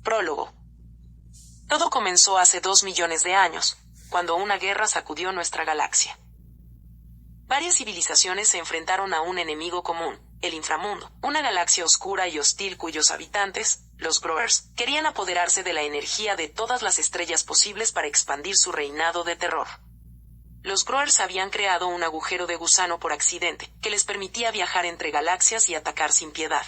Prólogo. Todo comenzó hace 2 millones de años, cuando una guerra sacudió nuestra galaxia. Varias civilizaciones se enfrentaron a un enemigo común, el inframundo, una galaxia oscura y hostil cuyos habitantes, los Growers, querían apoderarse de la energía de todas las estrellas posibles para expandir su reinado de terror. Los Growers habían creado un agujero de gusano por accidente, que les permitía viajar entre galaxias y atacar sin piedad.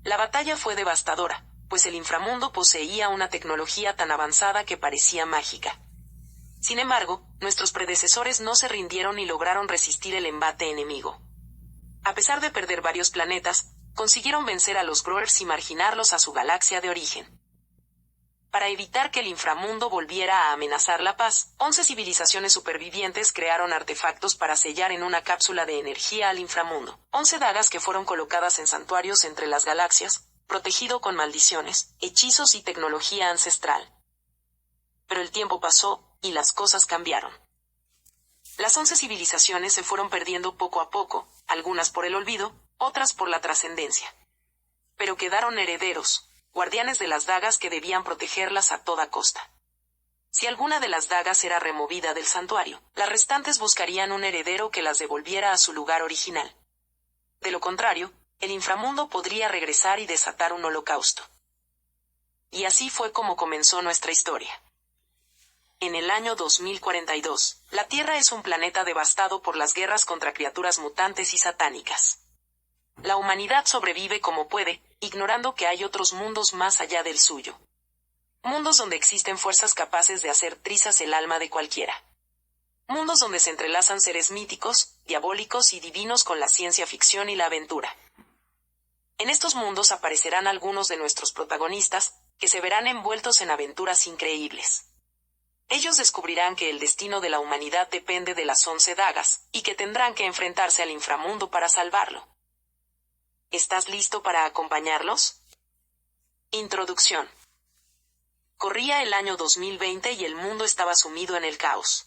La batalla fue devastadora, pues el inframundo poseía una tecnología tan avanzada que parecía mágica. Sin embargo, nuestros predecesores no se rindieron y lograron resistir el embate enemigo. A pesar de perder varios planetas, consiguieron vencer a los Growers y marginarlos a su galaxia de origen. Para evitar que el inframundo volviera a amenazar la paz, 11 civilizaciones supervivientes crearon artefactos para sellar en una cápsula de energía al inframundo. 11 dagas que fueron colocadas en santuarios entre las galaxias, protegido con maldiciones, hechizos y tecnología ancestral. Pero el tiempo pasó, y las cosas cambiaron. Las 11 civilizaciones se fueron perdiendo poco a poco, algunas por el olvido, otras por la trascendencia. Pero quedaron herederos, guardianes de las dagas que debían protegerlas a toda costa. Si alguna de las dagas era removida del santuario, las restantes buscarían un heredero que las devolviera a su lugar original. De lo contrario, el inframundo podría regresar y desatar un holocausto. Y así fue como comenzó nuestra historia. En el año 2042, la Tierra es un planeta devastado por las guerras contra criaturas mutantes y satánicas. La humanidad sobrevive como puede, ignorando que hay otros mundos más allá del suyo. Mundos donde existen fuerzas capaces de hacer trizas el alma de cualquiera. Mundos donde se entrelazan seres míticos, diabólicos y divinos con la ciencia ficción y la aventura. En estos mundos aparecerán algunos de nuestros protagonistas, que se verán envueltos en aventuras increíbles. Ellos descubrirán que el destino de la humanidad depende de las 11 dagas, y que tendrán que enfrentarse al inframundo para salvarlo. ¿Estás listo para acompañarlos? Introducción. Corría el año 2020 y el mundo estaba sumido en el caos.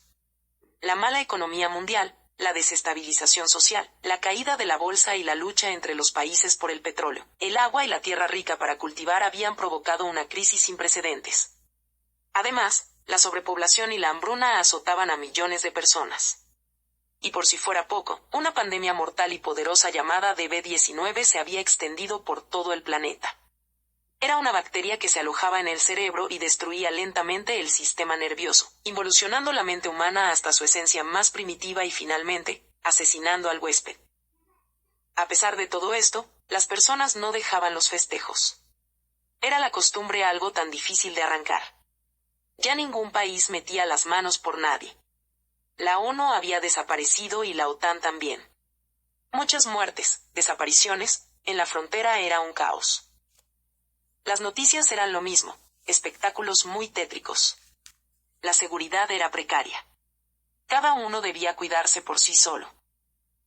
La mala economía mundial, la desestabilización social, la caída de la bolsa y la lucha entre los países por el petróleo, el agua y la tierra rica para cultivar habían provocado una crisis sin precedentes. Además, la sobrepoblación y la hambruna azotaban a millones de personas. Y por si fuera poco, una pandemia mortal y poderosa llamada DB-19 se había extendido por todo el planeta. Era una bacteria que se alojaba en el cerebro y destruía lentamente el sistema nervioso, involucionando la mente humana hasta su esencia más primitiva y finalmente, asesinando al huésped. A pesar de todo esto, las personas no dejaban los festejos. Era la costumbre algo tan difícil de arrancar. Ya ningún país metía las manos por nadie. La ONU había desaparecido y la OTAN también. Muchas muertes, desapariciones, en la frontera era un caos. Las noticias eran lo mismo, espectáculos muy tétricos. La seguridad era precaria. Cada uno debía cuidarse por sí solo.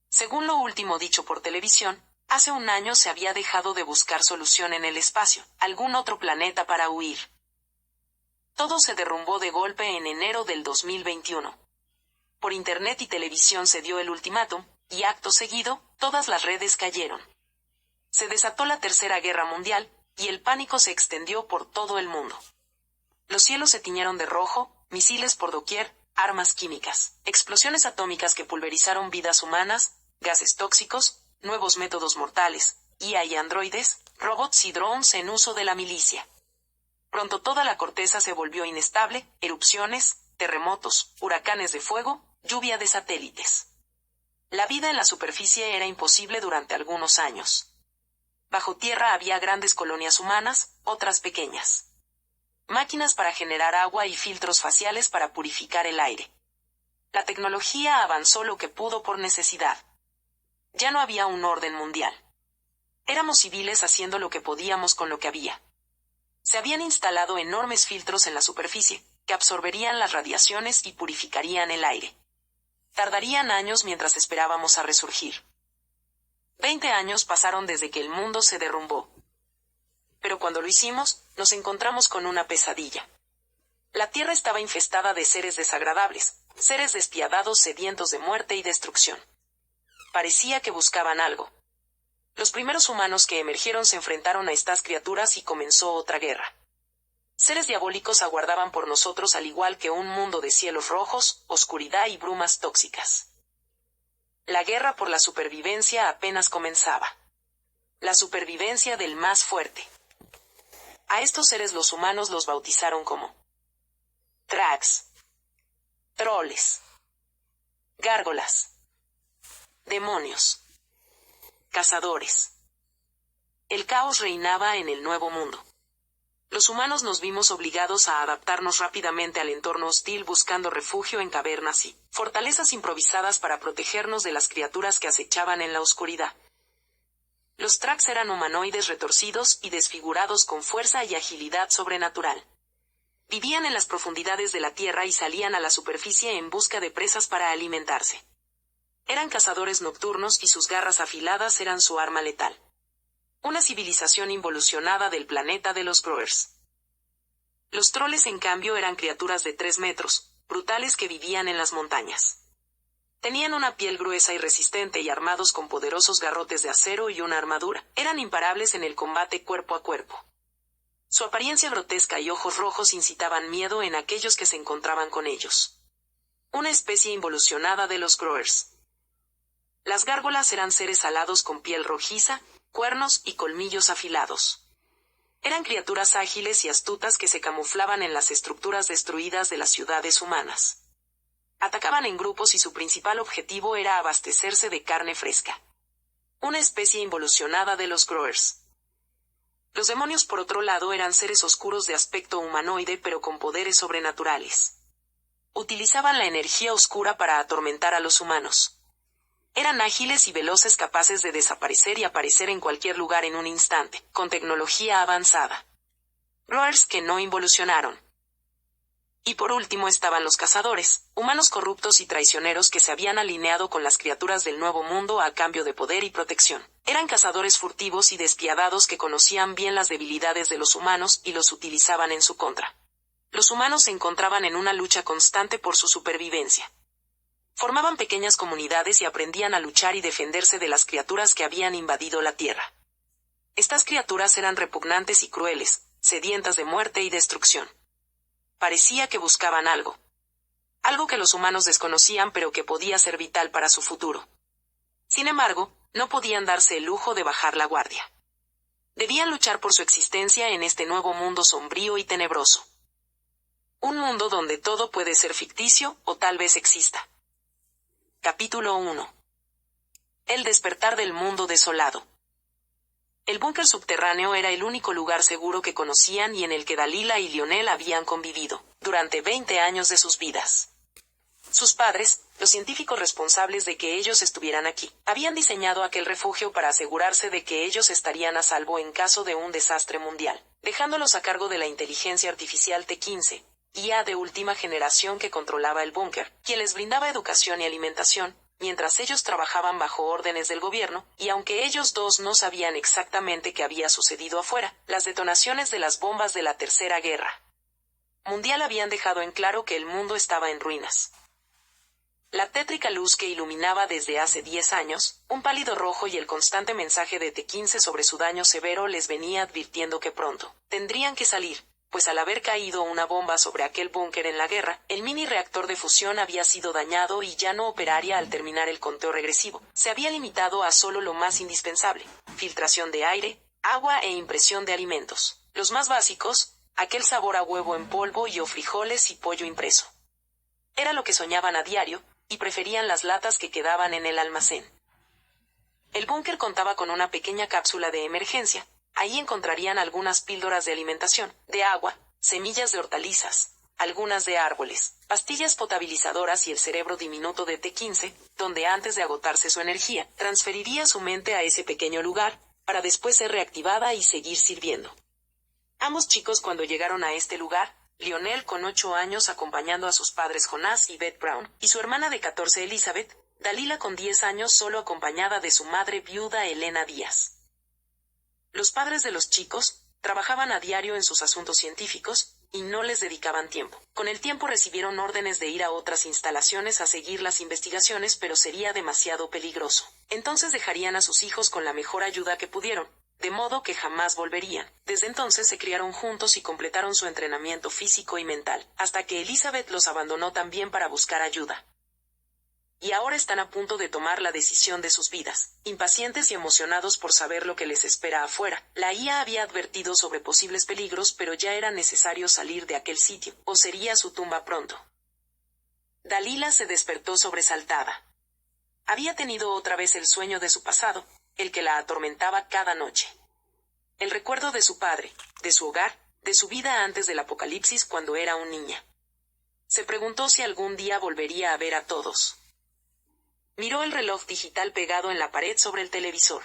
Según lo último dicho por televisión, hace un año se había dejado de buscar solución en el espacio, algún otro planeta para huir. Todo se derrumbó de golpe en enero del 2021. Por internet y televisión se dio el ultimátum, y acto seguido, todas las redes cayeron. Se desató la Tercera Guerra Mundial, y el pánico se extendió por todo el mundo. Los cielos se tiñeron de rojo, misiles por doquier, armas químicas, explosiones atómicas que pulverizaron vidas humanas, gases tóxicos, nuevos métodos mortales, IA y androides, robots y drones en uso de la milicia. Pronto toda la corteza se volvió inestable, erupciones, terremotos, huracanes de fuego, lluvia de satélites. La vida en la superficie era imposible durante algunos años. Bajo tierra había grandes colonias humanas, otras pequeñas. Máquinas para generar agua y filtros faciales para purificar el aire. La tecnología avanzó lo que pudo por necesidad. Ya no había un orden mundial. Éramos civiles haciendo lo que podíamos con lo que había. Se habían instalado enormes filtros en la superficie, que absorberían las radiaciones y purificarían el aire. Tardarían años mientras esperábamos a resurgir. 20 años pasaron desde que el mundo se derrumbó. Pero cuando lo hicimos, nos encontramos con una pesadilla. La Tierra estaba infestada de seres desagradables, seres despiadados sedientos de muerte y destrucción. Parecía que buscaban algo. Los primeros humanos que emergieron se enfrentaron a estas criaturas y comenzó otra guerra. Seres diabólicos aguardaban por nosotros al igual que un mundo de cielos rojos, oscuridad y brumas tóxicas. La guerra por la supervivencia apenas comenzaba. La supervivencia del más fuerte. A estos seres los humanos los bautizaron como Trax, troles, gárgolas, demonios, cazadores. El caos reinaba en el Nuevo Mundo. Los humanos nos vimos obligados a adaptarnos rápidamente al entorno hostil buscando refugio en cavernas y fortalezas improvisadas para protegernos de las criaturas que acechaban en la oscuridad. Los Trax eran humanoides retorcidos y desfigurados con fuerza y agilidad sobrenatural. Vivían en las profundidades de la tierra y salían a la superficie en busca de presas para alimentarse. Eran cazadores nocturnos y sus garras afiladas eran su arma letal. Una civilización involucionada del planeta de los Growers. Los troles, en cambio, eran criaturas de 3 metros, brutales que vivían en las montañas. Tenían una piel gruesa y resistente y armados con poderosos garrotes de acero y una armadura. Eran imparables en el combate cuerpo a cuerpo. Su apariencia grotesca y ojos rojos incitaban miedo en aquellos que se encontraban con ellos. Una especie involucionada de los Growers. Las gárgolas eran seres alados con piel rojiza, cuernos y colmillos afilados. Eran criaturas ágiles y astutas que se camuflaban en las estructuras destruidas de las ciudades humanas. Atacaban en grupos y su principal objetivo era abastecerse de carne fresca. Una especie involucionada de los Growers. Los demonios, por otro lado, eran seres oscuros de aspecto humanoide pero con poderes sobrenaturales. Utilizaban la energía oscura para atormentar a los humanos. Eran ágiles y veloces, capaces de desaparecer y aparecer en cualquier lugar en un instante, con tecnología avanzada. Growers que no involucionaron. Y por último estaban los cazadores, humanos corruptos y traicioneros que se habían alineado con las criaturas del Nuevo Mundo a cambio de poder y protección. Eran cazadores furtivos y despiadados que conocían bien las debilidades de los humanos y los utilizaban en su contra. Los humanos se encontraban en una lucha constante por su supervivencia. Formaban pequeñas comunidades y aprendían a luchar y defenderse de las criaturas que habían invadido la Tierra. Estas criaturas eran repugnantes y crueles, sedientas de muerte y destrucción. Parecía que buscaban algo. Algo que los humanos desconocían pero que podía ser vital para su futuro. Sin embargo, no podían darse el lujo de bajar la guardia. Debían luchar por su existencia en este nuevo mundo sombrío y tenebroso. Un mundo donde todo puede ser ficticio o tal vez exista. Capítulo 1. El despertar del mundo desolado. El búnker subterráneo era el único lugar seguro que conocían y en el que Dalila y Lionel habían convivido durante 20 años de sus vidas. Sus padres, los científicos responsables de que ellos estuvieran aquí, habían diseñado aquel refugio para asegurarse de que ellos estarían a salvo en caso de un desastre mundial, dejándolos a cargo de la inteligencia artificial T-15, IA de última generación que controlaba el búnker, quien les brindaba educación y alimentación, mientras ellos trabajaban bajo órdenes del gobierno, y aunque ellos dos no sabían exactamente qué había sucedido afuera, las detonaciones de las bombas de la Tercera Guerra Mundial habían dejado en claro que el mundo estaba en ruinas. La tétrica luz que iluminaba desde hace 10 años, un pálido rojo y el constante mensaje de T-15 sobre su daño severo les venía advirtiendo que pronto tendrían que salir, pues al haber caído una bomba sobre aquel búnker en la guerra, el mini reactor de fusión había sido dañado y ya no operaría al terminar el conteo regresivo. Se había limitado a solo lo más indispensable: filtración de aire, agua e impresión de alimentos. Los más básicos, aquel sabor a huevo en polvo y o frijoles y pollo impreso. Era lo que soñaban a diario, y preferían las latas que quedaban en el almacén. El búnker contaba con una pequeña cápsula de emergencia. Ahí encontrarían algunas píldoras de alimentación, de agua, semillas de hortalizas, algunas de árboles, pastillas potabilizadoras y el cerebro diminuto de T-15, donde antes de agotarse su energía, transferiría su mente a ese pequeño lugar, para después ser reactivada y seguir sirviendo. Ambos chicos, cuando llegaron a este lugar, Lionel con 8 años acompañando a sus padres Jonás y Beth Brown, y su hermana de 14 Elizabeth, Dalila con 10 años solo acompañada de su madre viuda Elena Díaz. Los padres de los chicos trabajaban a diario en sus asuntos científicos, y no les dedicaban tiempo. Con el tiempo recibieron órdenes de ir a otras instalaciones a seguir las investigaciones, pero sería demasiado peligroso. Entonces dejarían a sus hijos con la mejor ayuda que pudieron, de modo que jamás volverían. Desde entonces se criaron juntos y completaron su entrenamiento físico y mental, hasta que Elizabeth los abandonó también para buscar ayuda. Y ahora están a punto de tomar la decisión de sus vidas, impacientes y emocionados por saber lo que les espera afuera. La IA había advertido sobre posibles peligros, pero ya era necesario salir de aquel sitio, o sería su tumba pronto. Dalila se despertó sobresaltada. Había tenido otra vez el sueño de su pasado, el que la atormentaba cada noche. El recuerdo de su padre, de su hogar, de su vida antes del apocalipsis cuando era una niña. Se preguntó si algún día volvería a ver a todos. Miró el reloj digital pegado en la pared sobre el televisor.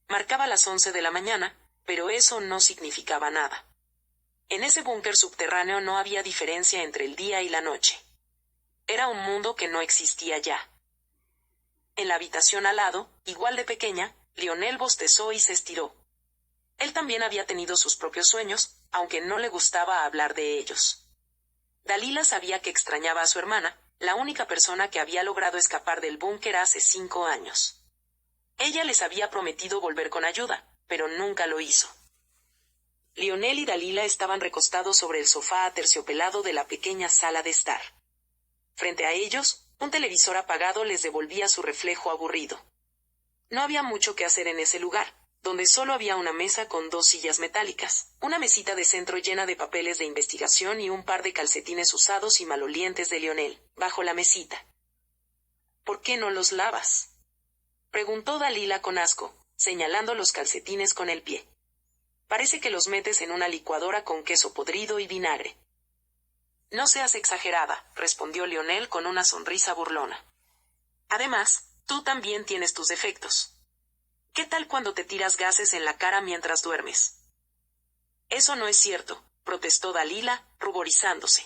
Marcaba las 11 de la mañana, pero eso no significaba nada. En ese búnker subterráneo no había diferencia entre el día y la noche. Era un mundo que no existía ya. En la habitación al lado, igual de pequeña, Lionel bostezó y se estiró. Él también había tenido sus propios sueños, aunque no le gustaba hablar de ellos. Dalila sabía que extrañaba a su hermana, la única persona que había logrado escapar del búnker hace 5 años. Ella les había prometido volver con ayuda, pero nunca lo hizo. Lionel y Dalila estaban recostados sobre el sofá aterciopelado de la pequeña sala de estar. Frente a ellos, un televisor apagado les devolvía su reflejo aburrido. No había mucho que hacer en ese lugar, donde solo había una mesa con 2 sillas metálicas, una mesita de centro llena de papeles de investigación y un par de calcetines usados y malolientes de Lionel, bajo la mesita. ¿Por qué no los lavas?, preguntó Dalila con asco, señalando los calcetines con el pie. Parece que los metes en una licuadora con queso podrido y vinagre. No seas exagerada, respondió Lionel con una sonrisa burlona. Además, tú también tienes tus defectos. ¿Qué tal cuando te tiras gases en la cara mientras duermes? Eso no es cierto, protestó Dalila, ruborizándose.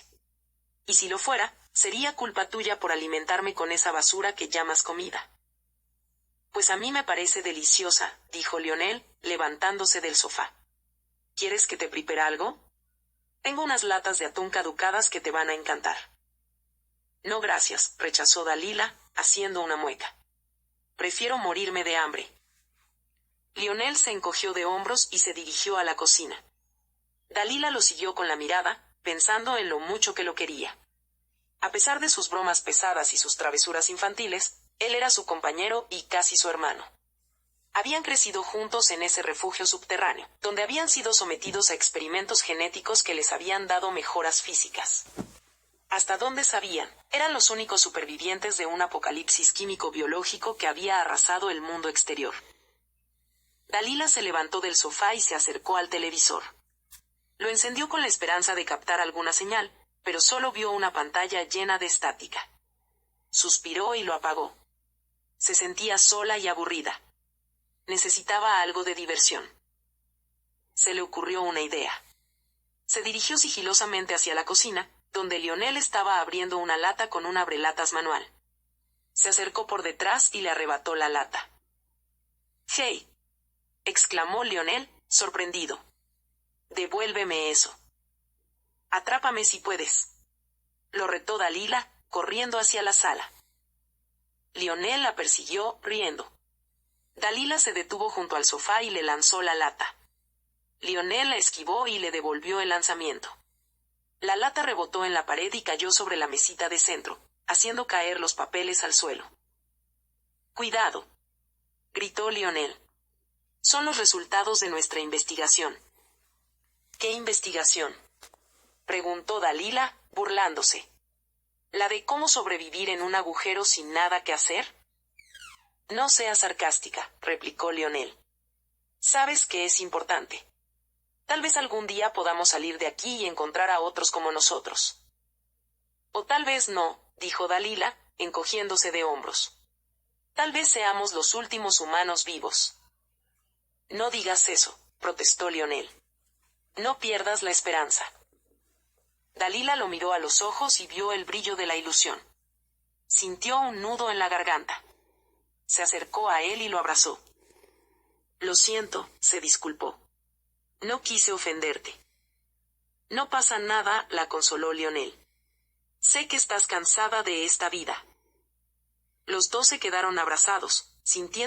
Y si lo fuera, sería culpa tuya por alimentarme con esa basura que llamas comida. Pues a mí me parece deliciosa, dijo Lionel, levantándose del sofá. ¿Quieres que te prepare algo? Tengo unas latas de atún caducadas que te van a encantar. No gracias, rechazó Dalila, haciendo una mueca. Prefiero morirme de hambre. Lionel se encogió de hombros y se dirigió a la cocina. Dalila lo siguió con la mirada, pensando en lo mucho que lo quería. A pesar de sus bromas pesadas y sus travesuras infantiles, él era su compañero y casi su hermano. Habían crecido juntos en ese refugio subterráneo, donde habían sido sometidos a experimentos genéticos que les habían dado mejoras físicas. Hasta donde sabían, eran los únicos supervivientes de un apocalipsis químico-biológico que había arrasado el mundo exterior. Dalila se levantó del sofá y se acercó al televisor. Lo encendió con la esperanza de captar alguna señal, pero solo vio una pantalla llena de estática. Suspiró y lo apagó. Se sentía sola y aburrida. Necesitaba algo de diversión. Se le ocurrió una idea. Se dirigió sigilosamente hacia la cocina, donde Lionel estaba abriendo una lata con un abrelatas manual. Se acercó por detrás y le arrebató la lata. «¡Hey!», exclamó Lionel, sorprendido. «Devuélveme eso». «Atrápame si puedes», lo retó Dalila, corriendo hacia la sala. Lionel la persiguió, riendo. Dalila se detuvo junto al sofá y le lanzó la lata. Lionel la esquivó y le devolvió el lanzamiento. La lata rebotó en la pared y cayó sobre la mesita de centro, haciendo caer los papeles al suelo. «¡Cuidado!», gritó Lionel. «Son los resultados de nuestra investigación». «¿Qué investigación?», preguntó Dalila, burlándose. «¿La de cómo sobrevivir en un agujero sin nada que hacer?». «No seas sarcástica», replicó Lionel. «Sabes que es importante. Tal vez algún día podamos salir de aquí y encontrar a otros como nosotros». «O tal vez no», dijo Dalila, encogiéndose de hombros. «Tal vez seamos los últimos humanos vivos». «No digas eso», protestó Lionel. «No pierdas la esperanza». Dalila lo miró a los ojos y vio el brillo de la ilusión. Sintió un nudo en la garganta. Se acercó a él y lo abrazó. «Lo siento», se disculpó. «No quise ofenderte». «No pasa nada», la consoló Lionel. «Sé que estás cansada de esta vida». Los dos se quedaron abrazados, sintiendo